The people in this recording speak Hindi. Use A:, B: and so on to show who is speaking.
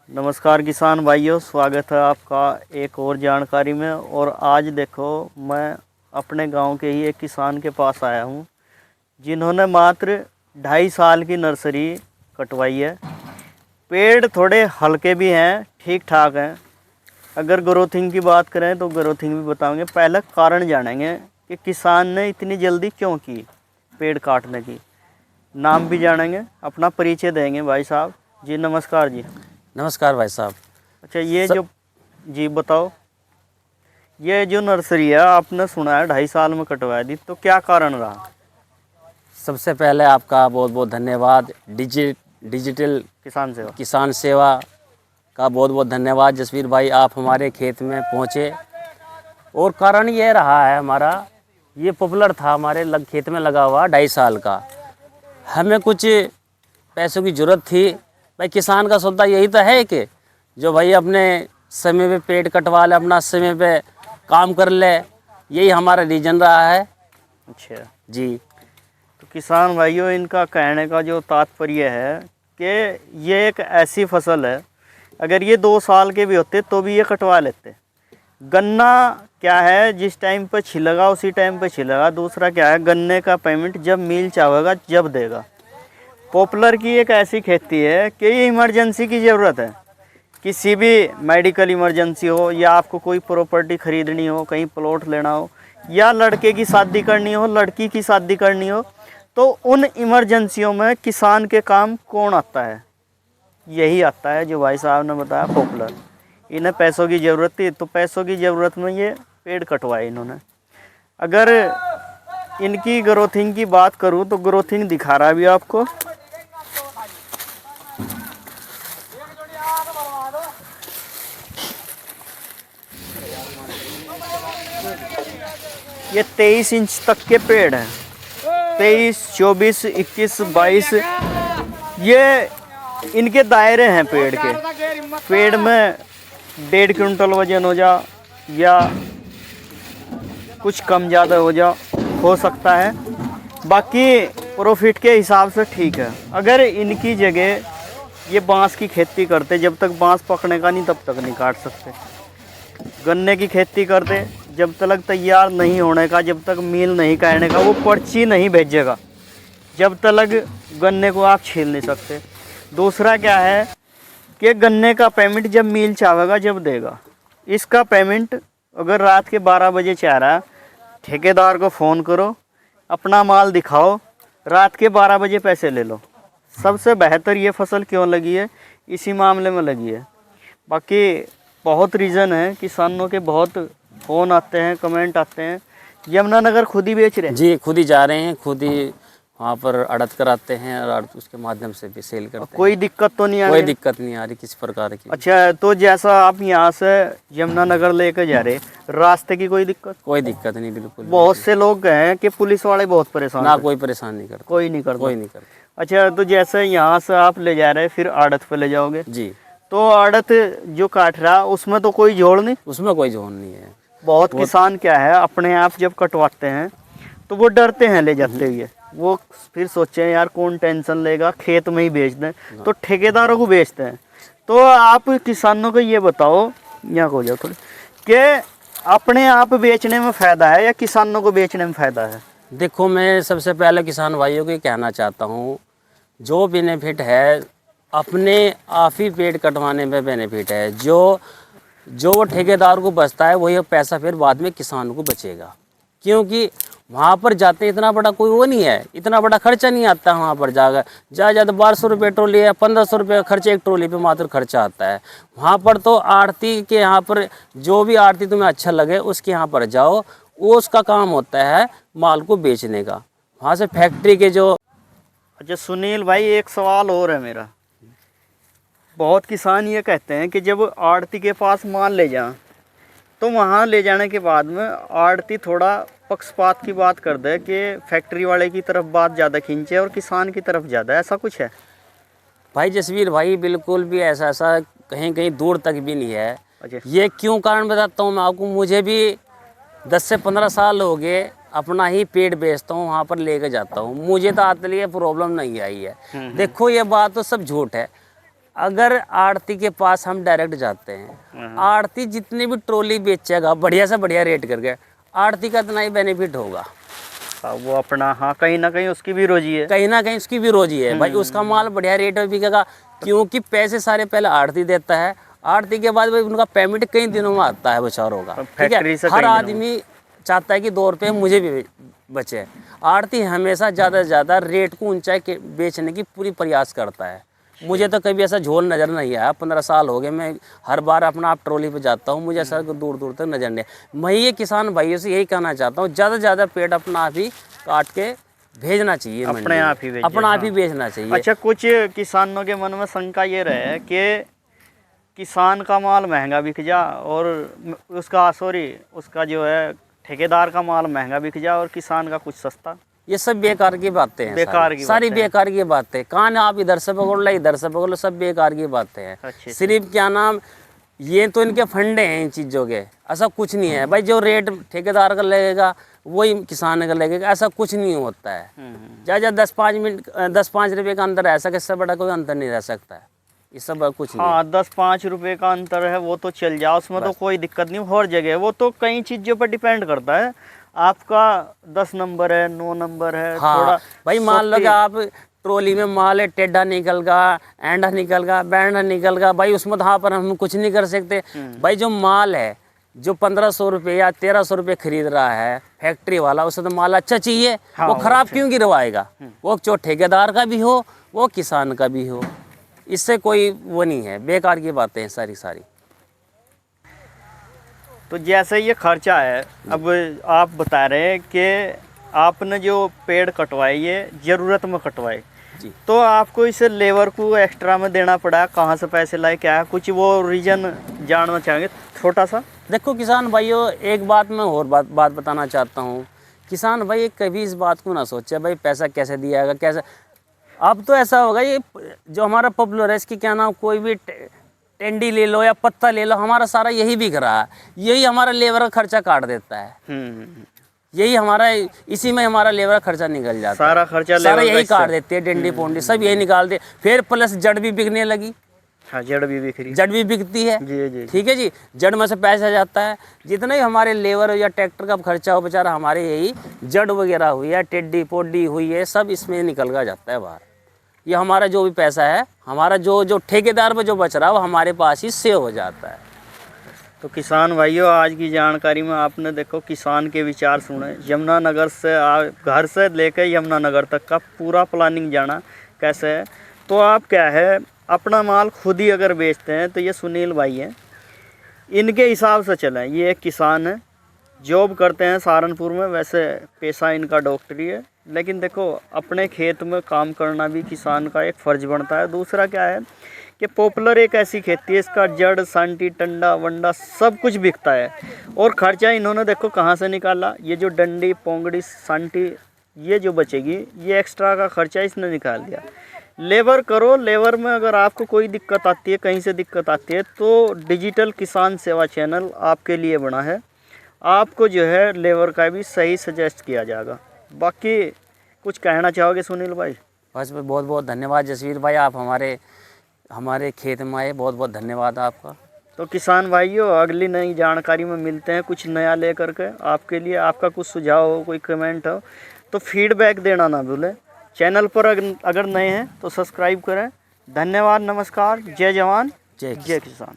A: नमस्कार किसान भाइयों, स्वागत है आपका एक और जानकारी में। और आज देखो, मैं अपने गांव के ही एक किसान के पास आया हूं, जिन्होंने मात्र 2.5 साल की नर्सरी कटवाई है। पेड़ थोड़े हल्के भी हैं, ठीक ठाक हैं। अगर ग्रोथिंग की बात करें तो ग्रोथिंग भी बताएंगे। पहले कारण जानेंगे कि किसान ने इतनी जल्दी क्यों की पेड़ काटने की। नाम भी जानेंगे, अपना परिचय देंगे। भाई साहब जी, नमस्कार जी।
B: नमस्कार भाई साहब।
A: अच्छा, ये जो जी बताओ, ये जो नर्सरी है आपने सुना है 2.5 साल में कटवा दी, तो क्या कारण रहा?
B: सबसे पहले आपका बहुत बहुत धन्यवाद। डिजिटल
A: किसान सेवा
B: का बहुत बहुत धन्यवाद जसवीर भाई, आप हमारे खेत में पहुँचे। और कारण ये रहा है हमारा, ये पॉपुलर था हमारे खेत में लगा हुआ 2.5 साल का। हमें कुछ पैसों की ज़रूरत थी। भाई किसान का सौदा यही तो है कि जो भाई अपने समय पे पेड़ कटवा ले, अपना समय पे काम कर ले, यही हमारा रीजन रहा है।
A: अच्छा
B: जी।
A: तो किसान भाइयों, इनका कहने का जो तात्पर्य है कि ये एक ऐसी फसल है, अगर ये 2 साल के भी होते तो भी ये कटवा लेते। गन्ना क्या है, जिस टाइम पे छिलेगा उसी टाइम पे छिलेगा। दूसरा क्या है, गन्ने का पेमेंट जब मिल चाहेगा जब देगा। पॉपुलर की एक ऐसी खेती है कि ये इमरजेंसी की ज़रूरत है। किसी भी मेडिकल इमरजेंसी हो, या आपको कोई प्रॉपर्टी ख़रीदनी हो, कहीं प्लॉट लेना हो, या लड़के की शादी करनी हो, लड़की की शादी करनी हो, तो उन इमरजेंसियों में किसान के काम कौन आता है? यही आता है जो भाई साहब ने बताया, पॉपुलर। इन्हें पैसों की ज़रूरत थी, तो पैसों की ज़रूरत में ये पेड़ कटवाए इन्होंने। अगर इनकी ग्रोथिंग की बात करूँ तो ग्रोथिंग दिखा रहा भी आपको। ये 23 इंच तक के पेड़ हैं। 23, 24, 21, 22, ये इनके दायरे हैं पेड़ के। पेड़ में 1.5 क्विंटल वजन हो जा, या कुछ कम ज़्यादा हो सकता है। बाकी प्रॉफिट के हिसाब से ठीक है। अगर इनकी जगह ये बांस की खेती करते, जब तक बांस पकने का नहीं तब तक नहीं काट सकते। गन्ने की खेती करते, जब तक तैयार नहीं होने का, जब तक मील नहीं काटने का, वो पर्ची नहीं भेजेगा, जब तक गन्ने को आप छील नहीं सकते। दूसरा क्या है कि गन्ने का पेमेंट जब मील चाहेगा जब देगा। इसका पेमेंट अगर रात के 12 बजे चाह रहा, ठेकेदार को फ़ोन करो, अपना माल दिखाओ, रात के 12 बजे पैसे ले लो। सबसे बेहतर ये फसल क्यों लगी है, इसी मामले में लगी है। बाकी बहुत रीज़न है, किसानों के बहुत फ़ोन आते हैं, कमेंट आते हैं। यमुनानगर खुद ही बेच रहे हैं?
B: जी, खुद ही जा रहे हैं, खुद ही वहाँ पर अड़त कराते हैं और उसके माध्यम से भी सेल करते हैं।
A: कोई दिक्कत तो नहीं आ रही?
B: कोई दिक्कत नहीं आ रही किसी प्रकार की।
A: अच्छा, तो जैसा आप यहाँ से यमुनानगर लेकर जा रहे, रास्ते की कोई दिक्कत?
B: कोई दिक्कत नहीं, बिल्कुल।
A: बहुत से लोग हैं कि पुलिस वाले बहुत परेशान
B: ना,
A: करते।
B: कोई परेशान नहीं करता।
A: कोई नहीं करता?
B: कोई नहीं करता।
A: अच्छा, तो जैसे यहाँ से आप ले जा रहे, फिर आड़त पे ले जाओगे
B: जी,
A: तो आड़त जो काट रहा उसमें तो कोई जोड़ नहीं?
B: उसमें कोई जोड़ नहीं है।
A: बहुत किसान क्या है, अपने आप जब कटवाते हैं तो वो डरते हैं ले जाते हुए। वो फिर सोचते हैं यार कौन टेंशन लेगा, खेत में ही बेच दें, तो ठेकेदारों को बेचते हैं। तो आप किसानों को ये बताओ, यहाँ को जाओ थोड़ी, कि अपने आप बेचने में फ़ायदा है या किसानों को बेचने में फ़ायदा है?
B: देखो, मैं सबसे पहले किसान भाइयों को कहना चाहता हूँ, जो बेनिफिट है अपने आप ही पेड़ कटवाने में बेनिफिट है। जो वो ठेकेदार को बचता है वही पैसा फिर बाद में किसान को बचेगा, क्योंकि वहाँ पर जाते इतना बड़ा कोई वो नहीं है, इतना बड़ा खर्चा नहीं आता। वहाँ पर जाकर ज़्यादा 1200 रुपये ट्रॉली है, 1500 रुपये खर्चे एक ट्रॉली पे मात्र खर्चा आता है। वहाँ पर तो आड़ती के यहाँ पर जो भी आड़ती तुम्हें अच्छा लगे उसके यहाँ पर जाओ, वो उसका काम होता है माल को बेचने का। वहाँ से फैक्ट्री के जो।
A: अच्छा सुनील भाई, एक सवाल और है मेरा। बहुत किसान ये कहते हैं कि जब आड़ती के पास माल ले जाएं तो वहाँ ले जाने के बाद में आड़ती थोड़ा पक्षपात की बात कर दे कि फैक्ट्री वाले की तरफ बात ज़्यादा खींचे और किसान की तरफ ज़्यादा, ऐसा कुछ है?
B: भाई जसवीर भाई, बिल्कुल भी ऐसा कहीं कहीं दूर तक भी नहीं है।
A: अच्छा।
B: ये क्यों कारण बताता हूँ मैं आपको। मुझे भी 10 से 15 साल हो गए अपना ही पेड़ बेचता हूँ, वहाँ पर लेके जाता हूँ, मुझे तो आज तक ये प्रॉब्लम नहीं आई है। देखो, ये बात तो सब झूठ है। अगर आड़ती के पास हम डायरेक्ट जाते हैं, आड़ती जितनी भी ट्रॉली बेचेगा बढ़िया से बढ़िया रेट करके, आड़ती का इतना ही बेनिफिट होगा।
A: वो अपना, हाँ, कहीं ना कहीं उसकी भी रोजी है,
B: कहीं ना कहीं उसकी भी रोजी है भाई, उसका माल बढ़िया रेट में बिकेगा, क्योंकि पैसे सारे पहले आड़ती देता है, आड़ती के बाद भाई उनका पेमेंट कई दिनों में आता है बेचारों का, ठीक
A: फैक्ट्री से
B: है। हर
A: कई दिनों
B: आदमी चाहता है कि 2 रुपये मुझे भी बचे। आड़ती हमेशा ज़्यादा से ज़्यादा रेट को ऊंचाई के बेचने की पूरी प्रयास करता है। मुझे तो कभी ऐसा झोल नज़र नहीं आया, 15 साल हो गए मैं हर बार अपना आप ट्रॉली पे जाता हूँ, मुझे ऐसा दूर दूर तक नज़र नहीं आया। मैं ये किसान भाइयों से यही कहना चाहता हूँ, ज़्यादा से ज़्यादा पेड़ अपना आप ही काट के भेजना चाहिए,
A: अपने आप ही भेजिए,
B: अपना आप
A: हाँ।
B: ही बेचना चाहिए।
A: अच्छा, कुछ किसानों के मन में शंका ये रहे कि किसान का माल महंगा बिक जा और उसका जो है ठेकेदार का माल महंगा बिक जा और किसान का कुछ सस्ता।
B: ये सब बेकार की बातें हैं,
A: बेकार की
B: सारी
A: बातें हैं।
B: बेकार की बातें। कान आप इधर से पकड़ लो, इधर से पकड़ लो, सब बेकार की बातें हैं।
A: अच्छे।
B: सिर्फ क्या नाम, ये तो इनके फंडे हैं इन चीज़ों के, ऐसा कुछ नहीं है भाई। जो रेट ठेकेदार का लगेगा वही किसान का लगेगा, ऐसा कुछ नहीं होता है। ज़्यादा 10-5 रुपये का अंतर है, ऐसा किससे बड़ा कोई अंतर नहीं रह सकता है, ये सब कुछ नहीं।
A: हाँ, 10-5 रुपये का अंतर है, वो तो चल जाओ, उसमें तो कोई दिक्कत नहीं। हर जगह वो तो कई चीज़ों पर डिपेंड करता है। आपका 10 नंबर है, 9 नंबर है,
B: हाँ
A: थोड़ा
B: भाई, मान लो कि आप ट्रॉली में माल है, टेढ़ा निकल गया, एंडा निकल गया, बैंडा निकल गया, भाई उसमें तो हाँ पर हम कुछ नहीं कर सकते। भाई जो माल है, जो 1500 रुपये या 1300 रुपये खरीद रहा है फैक्ट्री वाला, उसे तो माल अच्छा चाहिए।
A: हाँ,
B: वो खराब
A: अच्छा।
B: क्यों गिरवाएगा? वो जो ठेकेदार का भी हो, वो किसान का भी हो, इससे कोई वो नहीं है, बेकार की बातें हैं सारी सारी।
A: तो जैसे ये खर्चा है, अब आप बता रहे हैं कि आपने जो पेड़ कटवाए ये ज़रूरत में कटवाए,
B: जी।
A: तो आपको इसे लेबर को एक्स्ट्रा में देना पड़ा, कहाँ से पैसे लाए, क्या है, कुछ वो रीजन जानना चाहेंगे छोटा सा?
B: देखो किसान भाइयों, एक बात मैं और बात बताना चाहता हूँ। किसान भाई कभी इस बात को ना सोचे भाई पैसा कैसे दिया जाएगा, कैसे। अब तो ऐसा होगा, ये जो हमारा पॉपुलर है, इसकी क्या नाम, कोई भी टेंडी ले लो या पत्ता ले लो, हमारा सारा यही बिक रहा है, यही हमारा लेबर का खर्चा काट देता है। यही हमारा, इसी में हमारा लेबर का खर्चा निकल जाता है,
A: सारा खर्चा
B: सारा
A: लेबर
B: यही
A: का
B: काट देते हैं, डंडी पोंडी सब यही निकालते। फिर प्लस जड़ भी बिकने लगी,
A: हाँ, जड़ भी बिक रही,
B: जड़ भी बिकती है,
A: जी जी।
B: ठीक है जी। जड़ में से पैसा जाता है, जितना ही हमारे लेबर या ट्रैक्टर का खर्चा हो बेचारा, हमारे यही जड़ वगैरह हुई है, टेड्डी पोड्डी हुई है, सब इसमें निकल कर जाता है बाहर। ये हमारा जो भी पैसा है, हमारा जो ठेकेदार पे जो बच रहा है, वो हमारे पास ही सेव हो जाता है।
A: तो किसान भाइयों, आज की जानकारी में आपने देखो किसान के विचार सुने, यमुनानगर से घर से लेकर यमुनानगर तक का पूरा प्लानिंग जाना कैसे है। तो आप क्या है, अपना माल खुद ही अगर बेचते हैं, तो ये सुनील भाई हैं, इनके हिसाब से चलें। ये एक किसान है, जॉब करते हैं सहारनपुर में, वैसे पेशा इनका डॉक्टरी है, लेकिन देखो अपने खेत में काम करना भी किसान का एक फ़र्ज बनता है। दूसरा क्या है कि पॉपुलर एक ऐसी खेती है, इसका जड़, सांटी, टंडा वंडा सब कुछ बिकता है, और ख़र्चा इन्होंने देखो कहाँ से निकाला। ये जो डंडी, पोंगड़ी, सांटी ये जो बचेगी, ये एक्स्ट्रा का खर्चा इसने निकाल दिया। लेबर करो, लेबर में अगर आपको कोई दिक्कत आती है, कहीं से दिक्कत आती है, तो डिजिटल किसान सेवा चैनल आपके लिए बना है। आपको जो है लेबर का भी सही सजेस्ट किया जाएगा। बाकी कुछ कहना चाहोगे सुनील भाई?
B: बस बहुत बहुत धन्यवाद जसवीर भाई, आप हमारे खेत में आए, बहुत बहुत धन्यवाद आपका।
A: तो किसान भाइयों, अगली नई जानकारी में मिलते हैं कुछ नया लेकर के आपके लिए। आपका कुछ सुझाव हो, कोई कमेंट हो, तो फीडबैक देना ना भूलें। चैनल पर अगर नए हैं तो सब्सक्राइब करें। धन्यवाद, नमस्कार, जय जवान, जय किसान।